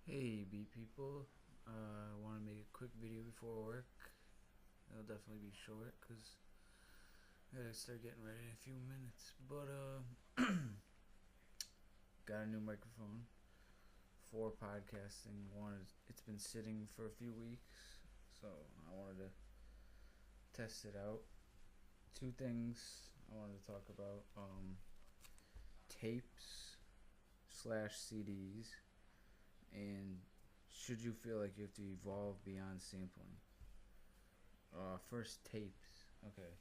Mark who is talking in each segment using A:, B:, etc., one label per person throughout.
A: Hey, B people. I want to make a quick video before work. It'll definitely be short because I gotta start getting ready in a few minutes. But, got a new microphone for podcasting. It's been sitting for a few weeks, so I wanted to test it out. Two things I wanted to talk about tapes slash CDs, and should you feel like you have to evolve beyond sampling? First, tapes. Okay.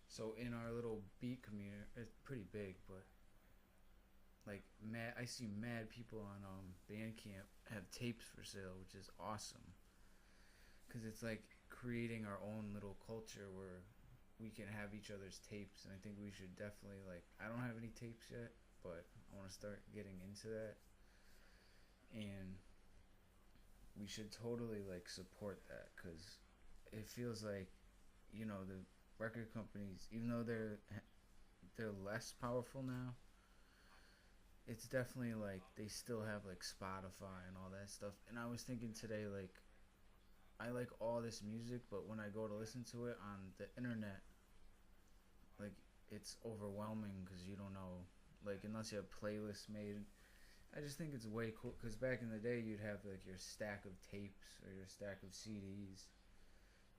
A: So in our little beat community, it's pretty big, but like I see mad people on Bandcamp have tapes for sale, which is awesome. Cause it's like creating our own little culture where we can have each other's tapes, and I think we should definitely like. I don't have any tapes yet, but I want to start getting into that, and we should totally like support that, cause it feels like, the record companies, even though they're less powerful now, it's definitely like they still have like Spotify and all that stuff. And I was thinking today, like, I like all this music, but when I go to listen to it on the internet, like, it's overwhelming because you don't know, like, unless you have playlists made. I just think it's way cool because back in the day, you'd have like your stack of tapes or your stack of CDs,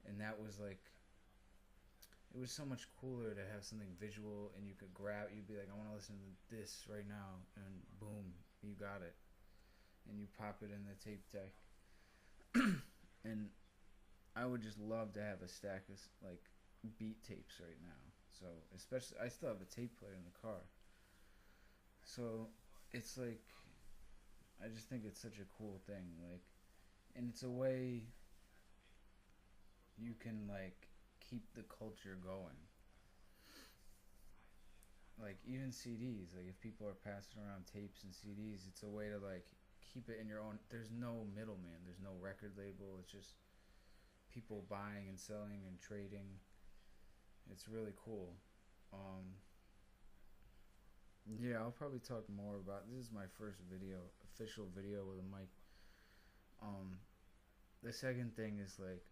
A: and that was like, it was so much cooler to have something visual, and you could grab, you'd be like, I want to listen to this right now, and boom, you got it, and you pop it in the tape deck. And I would just love to have a stack of like beat tapes right now. So especially, I still have a tape player in the car, so it's like, I just think it's such a cool thing, like, and it's a way you can like keep the culture going. Like even CDs, like if people are passing around tapes and CDs, it's a way to like keep it in your own. There's no middleman. There's no record label. It's just people buying and selling and trading. It's really cool. Um, yeah, I'll probably talk more about. This is my first video, official video with a mic. Um, the second thing is like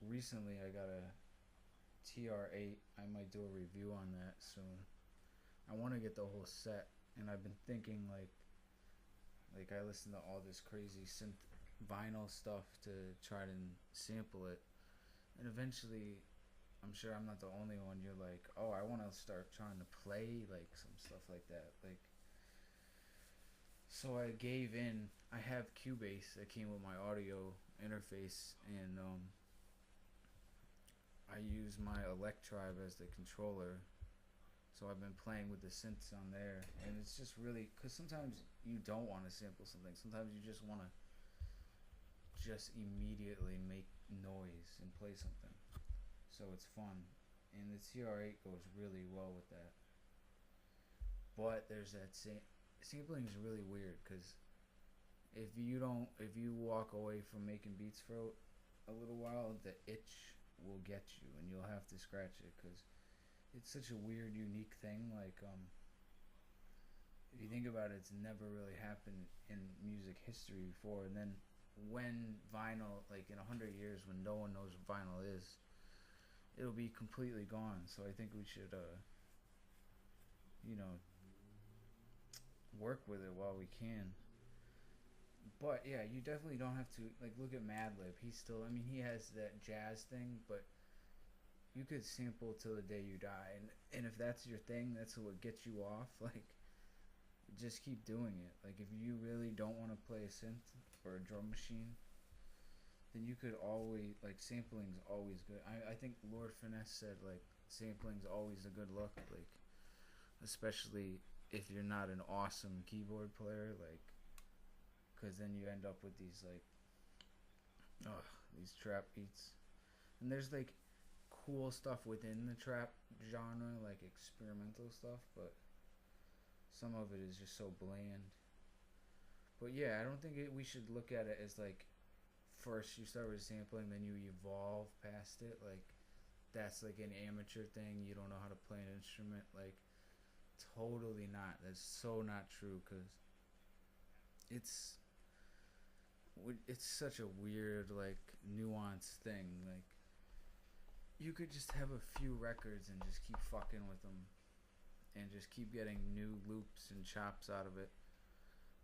A: recently I got a TR8. I might do a review on that soon. I want to get the whole set, and I've been thinking like I listen to all this crazy synth vinyl stuff to try to sample it, and eventually, I'm sure I'm not the only one. You're like, oh, I want to start trying to play like some stuff like that, like. So I gave in. I have Cubase that came with my audio interface, and I use my Electribe as the controller. So I've been playing with the synths on there, and it's just really, because sometimes you don't want to sample something. Sometimes you just want to just immediately make noise and play something. So it's fun, and the TR8 goes really well with that. But there's that sampling is really weird because if you walk away from making beats for a little while, the itch will get you, and you'll have to scratch it because it's such a weird, unique thing. Like, if you think about it, it's never really happened in music history before. And then when vinyl, like in 100 years, when no one knows what vinyl is, it'll be completely gone. So I think we should, you know, work with it while we can. But yeah, you definitely don't have to like look at Madlib. He's still, I mean, he has that jazz thing, but you could sample till the day you die, and if that's your thing, that's what gets you off. Like, just keep doing it. Like, if you really don't want to play a synth or a drum machine, then you could always like sampling's always good. I think Lord Finesse said like sampling's always a good look. Like, especially if you're not an awesome keyboard player, like, because then you end up with these like, ugh, these trap beats. And there's like cool stuff within the trap genre, like experimental stuff, but some of it is just so bland. But yeah, I don't think we should look at it as like first you start with sampling, then you evolve past it. Like, that's like an amateur thing. You don't know how to play an instrument. Like, totally not. That's so not true because it's it's such a weird, like, nuanced thing. Like, you could just have a few records and just keep fucking with them, and just keep getting new loops and chops out of it.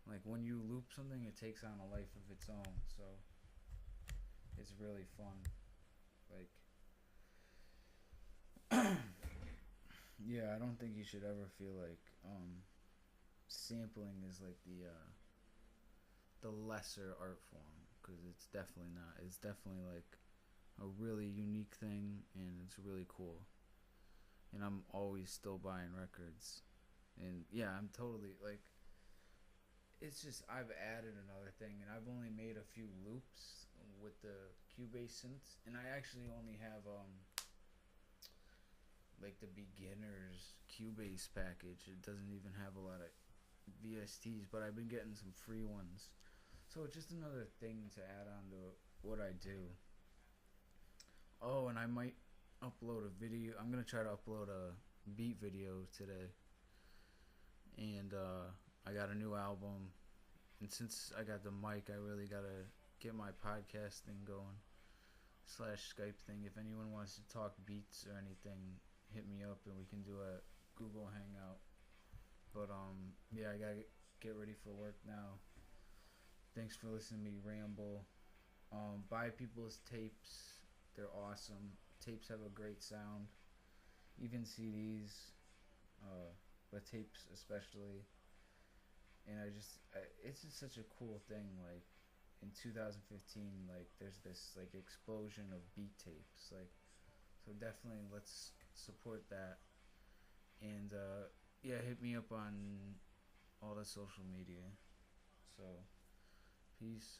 A: Like, when you loop something, it takes on a life of its own. So it's really fun. Like, yeah, I don't think you should ever feel like sampling is like the lesser art form, because it's definitely not. It's definitely like a really unique thing, and it's really cool. And I'm always still buying records, and yeah, I'm totally like. It's just I've added another thing, and I've only made a few loops with the Cubase synths, and I actually only have like the beginner's Cubase package. It doesn't even have a lot of VSTs, but I've been getting some free ones. So it's just another thing to add on to what I do. Oh, and I might upload a video. I'm gonna try to upload a beat video today, and I got a new album. And since I got the mic, I really gotta get my podcast thing going / Skype thing. If anyone wants to talk beats or anything, hit me up and we can do a Google Hangout. But yeah, I gotta get ready for work now. Thanks for listening to me ramble. Buy people's tapes; they're awesome. Tapes have a great sound, even CDs, but tapes especially. And it's just such a cool thing. Like, in 2015, like, there's this like explosion of beat tapes. Like, so definitely let's support that. And yeah, hit me up on all the social media. So, peace.